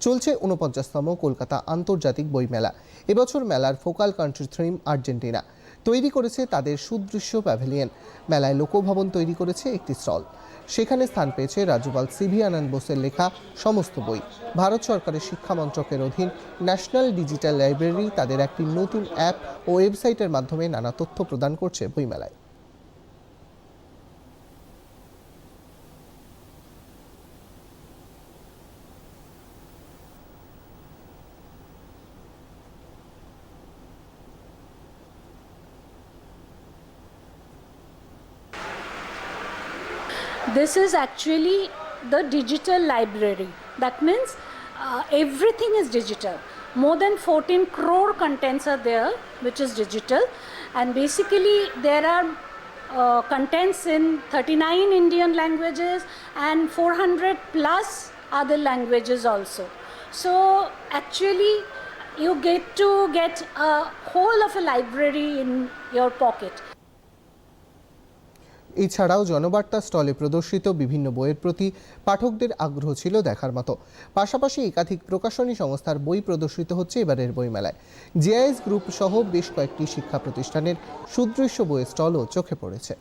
চলছে ৪৯তম কলকাতা আন্তর্জাতিক বইমেলা। এবছর মেলার ফোকাল কান্ট্রি থিম আর্জেন্টিনা। তৈরি করেছে তাদের সুদৃশ্য প্যাভিলিয়ন। মেলায় লোকভবন তৈরি করেছে একটি স্টল। সেখানে স্থান পেয়েছে রাজুপাল সিভি আনন্দ বোসের লেখা সমস্ত বই। ভারত সরকারের শিক্ষা মন্ত্রকের অধীন ন্যাশনাল ডিজিটাল লাইব্রেরি তাদের একটি নতুন অ্যাপ ও ওয়েবসাইটের মাধ্যমে নানা তথ্য প্রদান করছে বইমেলায়। This is actually the digital library. That means everything is digital. More than 14 crore contents are there, which is digital. And basically there are contents in 39 Indian languages and 400 plus other languages also. So actually you get to get a whole of a library in your pocket. এছাড়াও জনবার্তা স্টলে প্রদর্শিত বিভিন্ন বইয়ের প্রতি পাঠকদের আগ্রহ ছিল দেখার মতো। পাশাপাশি একাধিক প্রকাশনী সংস্থার বই প্রদর্শিত হচ্ছে এবারের বইমেলায়। জেআইএস গ্রুপ সহ বেশ কয়েকটি শিক্ষা প্রতিষ্ঠানের সুদৃশ্য বইয়ের স্টলও চোখে পড়েছে।